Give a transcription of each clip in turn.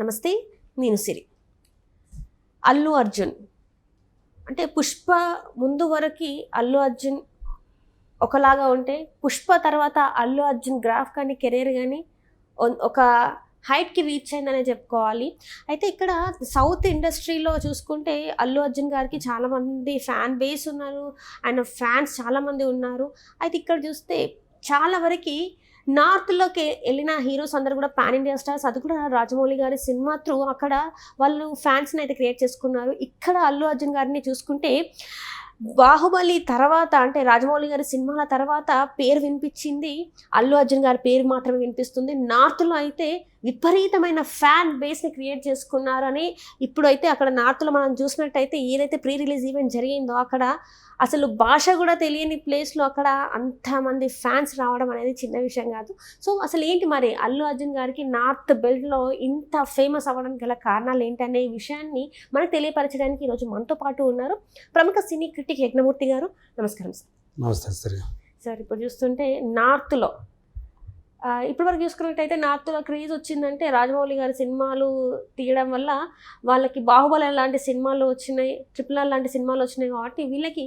నమస్తే, నేను సిరి. అల్లు అర్జున్ అంటే పుష్ప ముందు వరకు అల్లు అర్జున్ ఒకలాగా ఉంటే, పుష్ప తర్వాత అల్లు అర్జున్ గ్రాఫ్ కానీ కెరీర్ కానీ ఒక హైట్కి రీచ్ అయిందనే చెప్పుకోవాలి. అయితే ఇక్కడ సౌత్ ఇండస్ట్రీలో చూసుకుంటే అల్లు అర్జున్ గారికి చాలామంది ఫ్యాన్ బేస్ ఉన్నారు, ఆయన ఫ్యాన్స్ చాలామంది ఉన్నారు. అయితే ఇక్కడ చూస్తే చాలా వరకు నార్త్లోకి వెళ్ళిన హీరోస్ అందరూ కూడా పాన్ ఇండియా స్టార్స్, అది కూడా రాజమౌళి గారి సినిమా త్రూ అక్కడ వాళ్ళు ఫ్యాన్స్ని అయితే క్రియేట్ చేసుకున్నారు. ఇక్కడ అల్లు అర్జున్ గారిని చూసుకుంటే బాహుబలి తర్వాత అంటే రాజమౌళి గారి సినిమాల తర్వాత పేరు వినిపించింది అల్లు అర్జున్ గారి పేరు మాత్రమే వినిపిస్తుంది. నార్త్లో అయితే విపరీతమైన ఫ్యాన్ బేస్ని క్రియేట్ చేసుకున్నారని ఇప్పుడైతే అక్కడ నార్త్లో మనం చూసినట్టయితే ఏదైతే ప్రీ రిలీజ్ ఈవెంట్ జరిగిందో అక్కడ అసలు భాష కూడా తెలియని ప్లేస్లో అక్కడ అంతమంది ఫ్యాన్స్ రావడం అనేది చిన్న విషయం కాదు. సో అసలు ఏంటి మరి అల్లు అర్జున్ గారికి నార్త్ బెల్ట్లో ఇంత ఫేమస్ అవ్వడానికి గల కారణాలు ఏంటనే విషయాన్ని మనకు తెలియపరచడానికి ఈరోజు మనతో పాటు ఉన్నారు ప్రముఖ సినీ క్రిటిక్ యజ్ఞమూర్తి గారు. నమస్కారం సార్. నమస్తే సార్. ఇప్పుడు చూస్తుంటే నార్త్లో ఇప్పటివరకు చూసుకున్నట్టయితే నార్త్లో క్రేజ్ వచ్చిందంటే రాజమౌళి గారి సినిమాలు తీయడం వల్ల వాళ్ళకి బాహుబలి లాంటి సినిమాలు వచ్చినాయి, RRR లాంటి సినిమాలు వచ్చినాయి కాబట్టి వీళ్ళకి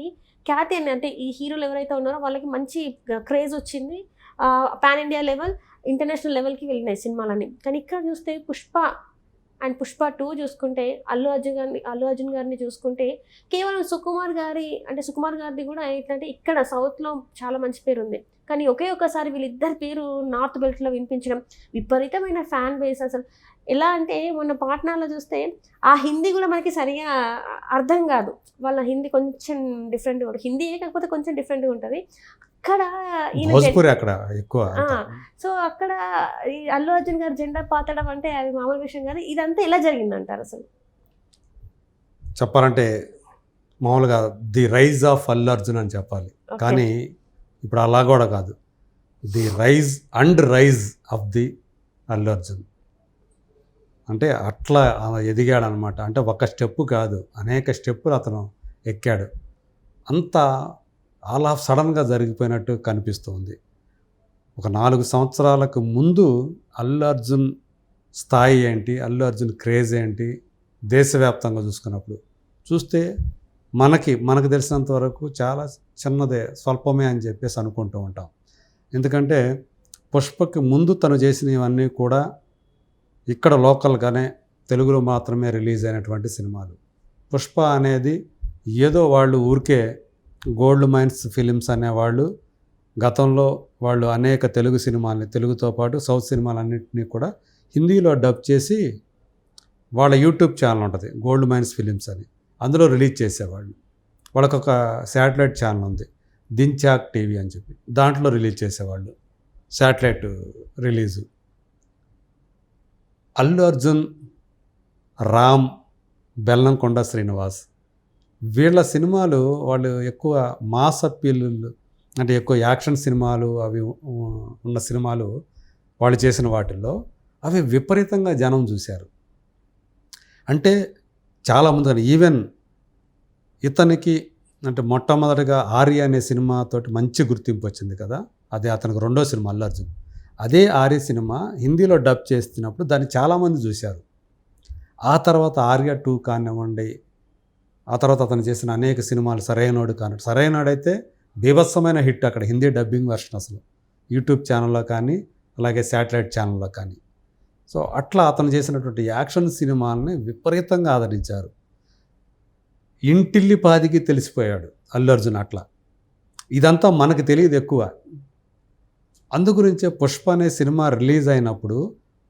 ఖ్యాతి అంటే ఈ హీరోలు ఎవరైతే ఉన్నారో వాళ్ళకి మంచి క్రేజ్ వచ్చింది. పాన్ ఇండియా లెవెల్, ఇంటర్నేషనల్ లెవెల్కి వెళ్ళినాయి సినిమాలని. కానీ ఇక్కడ చూస్తే పుష్ప అండ్ పుష్ప 2 చూసుకుంటే అల్లు అర్జున్ గారిని చూసుకుంటే కేవలం సుకుమార్ గారిది కూడా ఏంటంటే ఇక్కడ సౌత్లో చాలా మంచి పేరు ఉంది. కానీ ఒకేసారి వీళ్ళిద్దరి పేరు నార్త్ బెల్ట్లో వినిపించడం, విపరీతమైన ఫ్యాన్ బేస్. అసలు ఎలా అంటే మొన్న పాట్నాలో చూస్తే ఆ హిందీ కూడా మనకి సరిగా అర్థం కాదు. వాళ్ళ హిందీ కొంచెం డిఫరెంట్గా ఉంటుంది, హిందీ కాకపోతే కొంచెం డిఫరెంట్గా ఉంటుంది. అక్కడ సో అక్కడ ఈ అల్లు అర్జున్ గారు జెండా పాతడం అంటే అది మామూలు విషయం కాదు. ఇదంతా ఎలా జరిగిందంటారు అసలు? చెప్పాలంటే మామూలుగా the rise of Allu Arjun అని చెప్పాలి, కానీ ఇప్పుడు అలా కూడా కాదు. The rise and rise of the Allu Arjun అంటే అట్లా ఎదిగాడు అనమాట. అంటే ఒక స్టెప్పు కాదు, అనేక స్టెప్పులు అతను ఎక్కాడు. అంతా ఆల్ ఆఫ్ సడన్గా జరిగిపోయినట్టు కనిపిస్తుంది. ఒక 4 సంవత్సరాలకు ముందు అల్లు అర్జున్ స్థాయి ఏంటి, అల్లు అర్జున్ క్రేజ్ ఏంటి దేశవ్యాప్తంగా చూసుకున్నప్పుడు చూస్తే మనకు తెలిసినంత వరకు చాలా చిన్నదే, స్వల్పమే అని చెప్పేసి అనుకుంటూ ఉంటాం. ఎందుకంటే పుష్పకి ముందు తను చేసినవన్నీ కూడా ఇక్కడ లోకల్గానే తెలుగులో మాత్రమే రిలీజ్ అయినటువంటి సినిమాలు. పుష్ప అనేది ఏదో వాళ్ళు ఊరికే గోల్డ్ మైన్స్ ఫిలిమ్స్ అనేవాళ్ళు గతంలో వాళ్ళు అనేక తెలుగు సినిమాలని, తెలుగుతో పాటు సౌత్ సినిమాలన్నింటినీ కూడా హిందీలో డబ్ చేసి వాళ్ళ యూట్యూబ్ ఛానల్ ఉంటుంది గోల్డ్ మైన్స్ ఫిలిమ్స్ అని, అందులో రిలీజ్ చేసేవాళ్ళు. వాళ్ళకు ఒక శాటిలైట్ ఛానల్ ఉంది దించాక్ టీవీ అని చెప్పి, దాంట్లో రిలీజ్ చేసేవాళ్ళు శాటిలైట్ రిలీజు. అల్లు అర్జున్, రామ్, బెల్లంకొండ శ్రీనివాస్ వీళ్ళ సినిమాలు వాళ్ళు ఎక్కువ మాస్ అప్పీల్ అంటే ఎక్కువ యాక్షన్ సినిమాలు అవి ఉన్న సినిమాలు వాళ్ళు చేసిన వాటిల్లో అవి విపరీతంగా జనం చూశారు. అంటే చాలామంది ఈవెన్ ఇతనికి అంటే మొట్టమొదటిగా ఆర్య అనే సినిమాతోటి మంచి గుర్తింపు వచ్చింది కదా, అదే అతనికి 2వ సినిమా అల్లు అర్జున్. అదే ఆర్య సినిమా హిందీలో డబ్ చేస్తున్నప్పుడు దాన్ని చాలామంది చూశారు. ఆ తర్వాత ఆర్య 2 కానివ్వండి, ఆ తర్వాత అతను చేసిన అనేక సినిమాలు సరైనోడైతే బీభత్సమైన హిట్ అక్కడ హిందీ డబ్బింగ్ వర్షన్ అసలు యూట్యూబ్ ఛానల్లో కానీ అలాగే శాటిలైట్ ఛానల్లో కానీ. సో అట్లా అతను చేసినటువంటి యాక్షన్ సినిమాలని విపరీతంగా ఆదరించారు. ఇంటిల్లిపాదికి తెలిసిపోయాడు అల్లు అర్జున్. అట్లా ఇదంతా మనకు తెలియదు ఎక్కువ. అందుగురించే పుష్ప అనే సినిమా రిలీజ్ అయినప్పుడు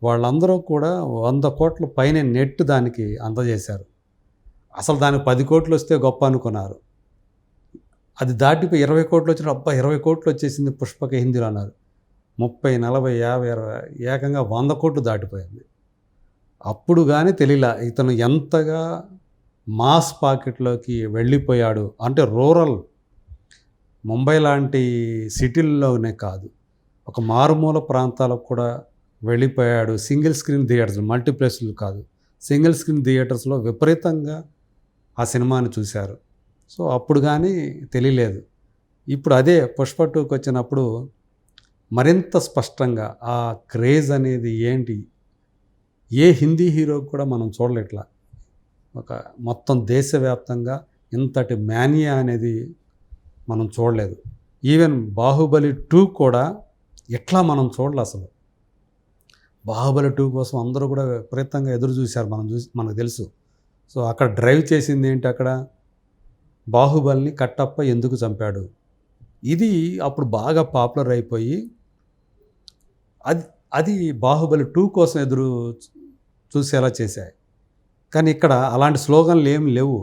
వాళ్ళందరూ కూడా 100 కోట్ల పైన నెట్ దానికి అందజేశారు. అసలు దానికి 10 కోట్లు వస్తే గొప్ప అనుకున్నారు. అది దాటిపోయి 20 కోట్లు వచ్చిన 20 కోట్లు వచ్చేసింది పుష్పకి హిందీలో అన్నారు. 30, 40, 50, 60 ఏకంగా 100 కోట్లు దాటిపోయింది. అప్పుడు కానీ తెలియలా ఇతను ఎంతగా మాస్ పాకెట్లోకి వెళ్ళిపోయాడు. అంటే రూరల్ ముంబై లాంటి సిటీల్లోనే కాదు, ఒక మారుమూల ప్రాంతాలకు కూడా వెళ్ళిపోయాడు. సింగిల్ స్క్రీన్ థియేటర్స్, మల్టీప్లెక్స్లు కాదు, సింగిల్ స్క్రీన్ థియేటర్స్లో విపరీతంగా ఆ సినిమాని చూశారు. సో అప్పుడు కానీ తెలియలేదు. ఇప్పుడు అదే పుష్ప 2కి వచ్చినప్పుడు మరింత స్పష్టంగా ఆ క్రేజ్ అనేది ఏంటి, ఏ హిందీ హీరో కూడా మనం చూడలేట్లా. ఒక మొత్తం దేశవ్యాప్తంగా ఇంతటి మానియా అనేది మనం చూడలేదు. ఈవెన్ బాహుబలి 2 కూడా ఎట్లా మనం చూడలే అసలు. బాహుబలి 2 కోసం అందరూ కూడా విపరీతంగా ఎదురు చూశారు, మనకు తెలుసు. సో అక్కడ డ్రైవ్ చేసింది ఏంటి, అక్కడ బాహుబలిని కట్టప్ప ఎందుకు చంపాడు, ఇది అప్పుడు బాగా పాపులర్ అయిపోయి అది బాహుబలి 2 కోసం ఎదురు చూసేలా చేశాయి. కానీ ఇక్కడ అలాంటి స్లోగన్లు ఏం లేవు.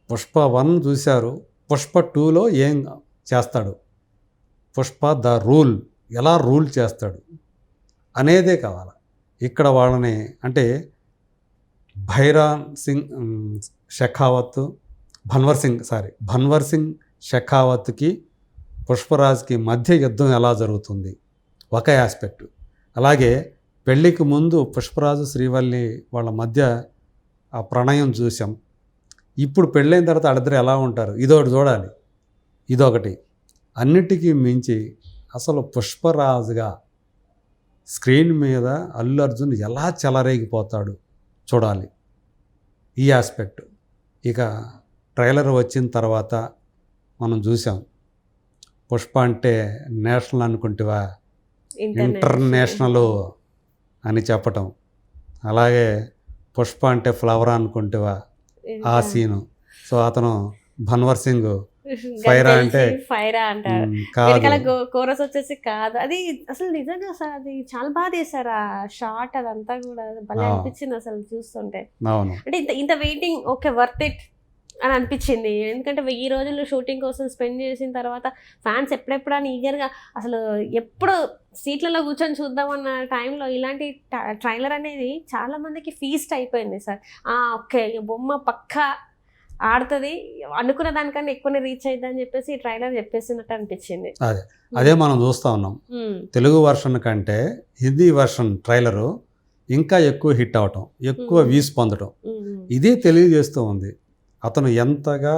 పుష్ప 1 చూశారు, పుష్ప 2లో ఏం చేస్తాడు, పుష్ప ద రూల్ ఎలా రూల్ చేస్తాడు అనేదే కావాలి. ఇక్కడ వాళ్ళని అంటే భన్వర్ సింగ్ షెకావత్కి పుష్పరాజ్కి మధ్య యుద్ధం ఎలా జరుగుతుంది ఒక ఆస్పెక్ట్. అలాగే పెళ్ళికి ముందు పుష్పరాజు శ్రీవల్లి వాళ్ళ మధ్య ఆ ప్రణయం చూసాం. ఇప్పుడు పెళ్ళైన తర్వాత వాళ్ళిద్దరు ఎలా ఉంటారు ఇదొకటి చూడాలి. ఇదొకటి. అన్నిటికీ మించి అసలు పుష్పరాజుగా స్క్రీన్ మీద అల్లు అర్జున్ ఎలా చెలరేగిపోతాడు చూడాలి, ఈ ఆస్పెక్ట్. ఇక ట్రైలర్ వచ్చిన తర్వాత మనం చూసాం, పుష్ప అంటే నేషనల్ అనుకుంటేవా ఇంటర్నేషనల్ అని చెప్పటం, అలాగే పుష్ప అంటే ఫ్లవర్ అనుకుంటేవా ఆ సీను. సో అతను భన్వర్ సింగ్ ఫైరా అంటే ఫైరా అంటారు, కోరస్ వచ్చేసి కాదు. అది అసలు నిజంగా అసలు అది చాలా బాగా చేశారు ఆ షార్ట్, అదంతా కూడా భలే అనిపించింది అసలు చూస్తుంటే. అంటే ఇంత వెయిటింగ్ ఓకే వర్త్ ఇట్ అని అనిపించింది. ఎందుకంటే 1000 రోజులు షూటింగ్ కోసం స్పెండ్ చేసిన తర్వాత ఫ్యాన్స్ ఎప్పుడెప్పుడని ఈగర్గా అసలు ఎప్పుడు సీట్లలో కూర్చొని చూద్దామన్న టైంలో ఇలాంటి ట్రైలర్ అనేది చాలా మందికి ఫీస్ట్ అయిపోయింది సార్. ఓకే బొమ్మ పక్కా ఆడుతుంది, అనుకున్న దానికన్నా ఎక్కువనే రీచ్ అయ్యింది అని చెప్పేసి ఈ ట్రైలర్ చెప్పేసినట్టు అనిపించింది. అదే మనం చూస్తూ ఉన్నాం. తెలుగు వర్షన్ కంటే హిందీ వర్షన్ ట్రైలరు ఇంకా ఎక్కువ హిట్ అవటం, ఎక్కువ వ్యూస్ పొందడం, ఇదే తెలియజేస్తూ ఉంది అతను ఎంతగా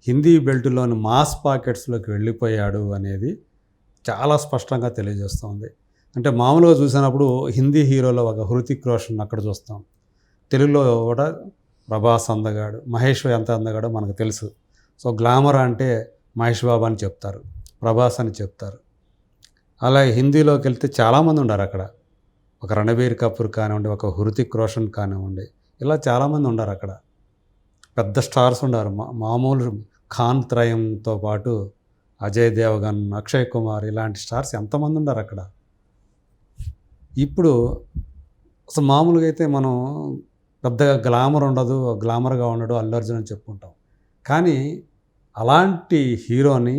హిందీ బెల్ట్లోని మాస్ పాకెట్స్లోకి వెళ్ళిపోయాడు అనేది చాలా స్పష్టంగా తెలియజేస్తుంది. అంటే మామూలుగా చూసినప్పుడు హిందీ హీరోలో ఒక హృతిక్ రోషన్ అక్కడ చూస్తాం, తెలుగులో కూడా ప్రభాస్ అందగాడు, మహేష్ ఎంత అందగాడో మనకు తెలుసు. సో గ్లామర్ అంటే మహేష్ బాబు అని చెప్తారు, ప్రభాస్ అని చెప్తారు. అలాగే హిందీలోకి వెళ్తే చాలామంది ఉన్నారు అక్కడ, ఒక రణబీర్ కపూర్ కానివ్వండి, ఒక హృతిక్ రోషన్ కానివ్వండి, ఇలా చాలామంది ఉన్నారు అక్కడ, పెద్ద స్టార్స్ ఉన్నారు. మామూలు ఖాన్ త్రయంతో పాటు అజయ్ దేవగన్, అక్షయ్ కుమార్ ఇలాంటి స్టార్స్ ఎంతమంది ఉన్నారు అక్కడ. ఇప్పుడు అసలు మామూలుగా అయితే మనం పెద్దగా గ్లామర్ ఉండదు, గ్లామర్గా ఉండడు అల్లు అర్జున్ అని చెప్పుకుంటాం. కానీ అలాంటి హీరోని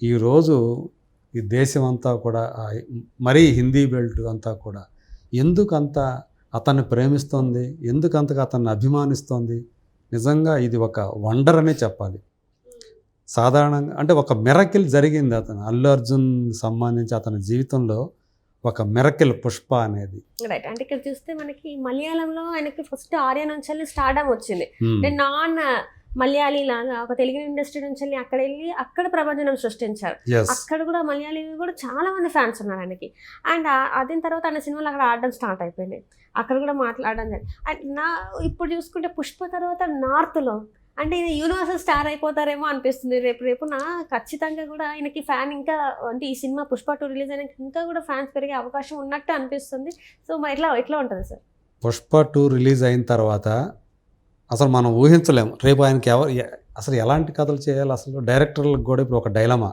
ఈరోజు ఈ దేశం అంతా కూడా, మరీ హిందీ బెల్ట్ అంతా కూడా ఎందుకంత అతన్ని ప్రేమిస్తోంది, ఎందుకంతగా అతన్ని అభిమానిస్తోంది, నిజంగా ఇది ఒక వండర్ అనే చెప్పాలి. సాధారణంగా అంటే ఒక మిరకిల్ జరిగింది అల్లు అర్జున్ సంబంధించి అతని జీవితంలో, ఒక మిరకిల్ పుష్ప అనేది. రైట్. అంటే ఇక్కడ చూస్తే మనకి మలయాళంలో ఆయనకి ఫస్ట్ ఆర్య నుంచి వెళ్ళి స్టార్డమ్ వచ్చింది. అంటే నాన్ మలయాళీ లాగా ఒక తెలుగు ఇండస్ట్రీ నుంచి వెళ్ళి అక్కడ వెళ్ళి అక్కడ ప్రభంజనం సృష్టించారు. అక్కడ కూడా మలయాళీ కూడా చాలా మంది ఫ్యాన్స్ ఉన్నారు ఆయనకి. అండ్ అదిన తర్వాత ఆయన సినిమాలు అక్కడ ఆడడం స్టార్ట్ అయిపోయింది, అక్కడ కూడా మాట్లాడడం జరిగింది. అండ్ ఇప్పుడు చూసుకుంటే పుష్ప తర్వాత నార్త్లో అంటే ఈయన యూనివర్సల్ స్టార్ అయిపోతారేమో అనిపిస్తుంది. రేపు ఖచ్చితంగా కూడా ఆయనకి ఫ్యాన్ ఇంకా అంటే ఈ సినిమా పుష్ప 2 రిలీజ్ అయినా ఇంకా కూడా ఫ్యాన్స్ పెరిగే అవకాశం ఉన్నట్టు అనిపిస్తుంది. సో మరి ఎట్లా ఉంటుంది సార్? పుష్ప 2 రిలీజ్ అయిన తర్వాత అసలు మనం ఊహించలేము రేపు ఆయనకి అసలు ఎలాంటి కథలు చేయాలి. అసలు డైరెక్టర్లకు కూడా ఇప్పుడు ఒక డైలమా.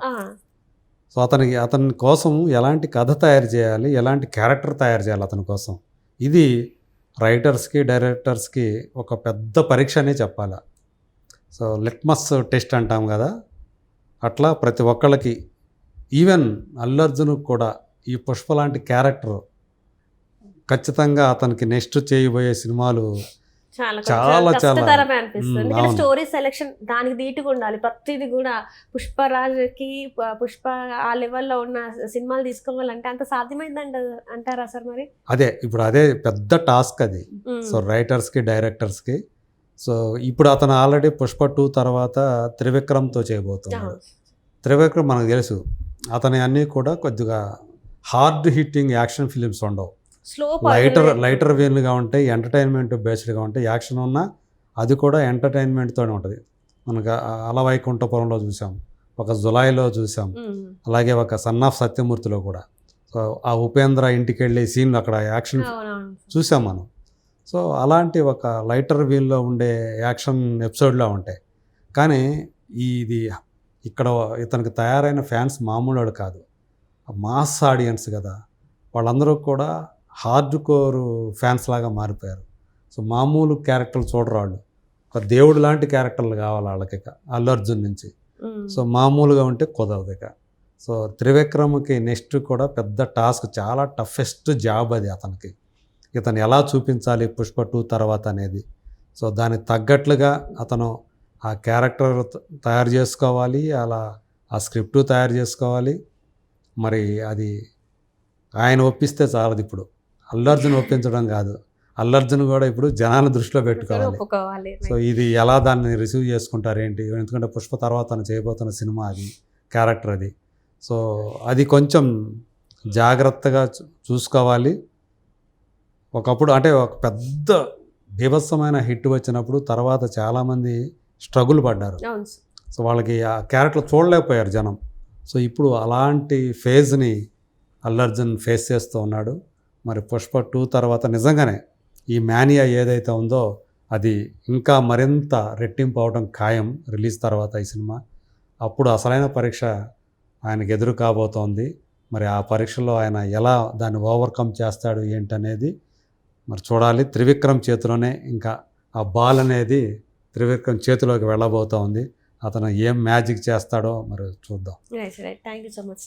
సో అతని కోసం ఎలాంటి కథ తయారు చేయాలి, ఎలాంటి క్యారెక్టర్ తయారు చేయాలి అతని కోసం, ఇది రైటర్స్కి డైరెక్టర్స్కి ఒక పెద్ద పరీక్ష అనే చెప్పాలి. సో లిట్మస్ టెస్ట్ అంటాం కదా, అట్లా ప్రతి ఒక్కళ్ళకి, ఈవెన్ అల్లు అర్జున్ కూడా ఈ పుష్ప లాంటి క్యారెక్టర్ ఖచ్చితంగా అతనికి నెక్స్ట్ చేయబోయే సినిమాలు చాలా కష్టతరమే అనిపిస్తుంది. స్టోరీ సెలెక్షన్ దానికి ధీటుగా ఉండాలి. ప్రతిది కూడా పుష్పరాజ్కి పుష్ప ఆ లెవెల్లో ఉన్న సినిమాలు తీసుకోవాలంటే అంత సాధ్యమైందంట అంటారా సార్? మరి అదే పెద్ద టాస్క్ అది. సో రైటర్స్కి డైరెక్టర్స్కి. సో ఇప్పుడు అతను ఆల్రెడీ పుష్ప 2 తర్వాత త్రివిక్రమ్తో చేయబోతున్నాడు. త్రివిక్రమ్ మనకు తెలుసు, అతని అన్నీ కూడా కొద్దిగా హార్డ్ హిట్టింగ్ యాక్షన్ ఫిలిమ్స్ ఉండవు, స్లో లైటర్ వేలుగా ఉంటాయి, ఎంటర్టైన్మెంట్ బేస్డ్గా ఉంటాయి. యాక్షన్ ఉన్నా అది కూడా ఎంటర్టైన్మెంట్తోనే ఉంటుంది. మనకు అలవైకుంఠపురంలో చూసాం, ఒక జులైలో చూసాం, అలాగే ఒక సన్ ఆఫ్ సత్యమూర్తిలో కూడా. సో ఆ ఉపేంద్ర ఇంటికి వెళ్ళే సీన్ అక్కడ యాక్షన్ చూసాం మనం. సో అలాంటి ఒక లైటర్ వీల్లో ఉండే యాక్షన్ ఎపిసోడ్లో ఉంటాయి. కానీ ఇది ఇక్కడ ఇతనికి తయారైన ఫ్యాన్స్ మామూలు కాదు, మాస్ ఆడియన్స్ కదా. వాళ్ళందరూ కూడా హార్డ్ కోర్ ఫ్యాన్స్ లాగా మారిపోయారు. సో మామూలు క్యారెక్టర్లు చూడరు వాళ్ళు, ఒక దేవుడు లాంటి క్యారెక్టర్లు కావాలి వాళ్ళకి ఇక అల్లు అర్జున్ నుంచి. సో మామూలుగా ఉంటే కుదరదు ఇక. సో త్రివిక్రమ్కి నెక్స్ట్ కూడా పెద్ద టాస్క్, చాలా టఫెస్ట్ జాబ్ అది అతనికి. ఇతను ఎలా చూపించాలి పుష్ప 2 తర్వాత అనేది. సో దానికి తగ్గట్లుగా అతను ఆ క్యారెక్టర్ తయారు చేసుకోవాలి, అలా ఆ స్క్రిప్ట్ తయారు చేసుకోవాలి. మరి అది ఆయన ఒప్పిస్తే చాలదు. ఇప్పుడు అల్లు అర్జున్ ఒప్పించడం కాదు, అల్లు అర్జున్ కూడా ఇప్పుడు జనాల దృష్టిలో పెట్టుకోవాలి. సో ఇది ఎలా దాన్ని రిసీవ్ చేసుకుంటారు ఏంటి, ఎందుకంటే పుష్ప తర్వాత తను చేయబోతున్న సినిమా అది, క్యారెక్టర్ అది. సో అది కొంచెం జాగ్రత్తగా చూసుకోవాలి. ఒకప్పుడు అంటే ఒక పెద్ద బీభత్సమైన హిట్ వచ్చినప్పుడు తర్వాత చాలామంది స్ట్రగుల్ పడ్డారు. సో వాళ్ళకి ఆ క్యారెక్టర్ చూడలేకపోయారు జనం. సో ఇప్పుడు అలాంటి ఫేజ్ని అల్లు అర్జున్ ఫేస్ చేస్తూ ఉన్నాడు. మరి పుష్ప 2 తర్వాత నిజంగానే ఈ మానియా ఏదైతే ఉందో అది ఇంకా మరింత రెట్టింపు అవడం ఖాయం రిలీజ్ తర్వాత ఈ సినిమా. అప్పుడు అసలైన పరీక్ష ఆయనకు ఎదురు కాబోతోంది. మరి ఆ పరీక్షలో ఆయన ఎలా దాన్ని ఓవర్కమ్ చేస్తాడు ఏంటనేది మరి చూడాలి. త్రివిక్రమ్ చేతిలోనే ఇంకా ఆ బాల్ అనేది త్రివిక్రమ్ చేతిలోకి వెళ్ళబోతోంది. అతను ఏం మ్యాజిక్ చేస్తాడో మరి చూద్దాం. Thank you so much.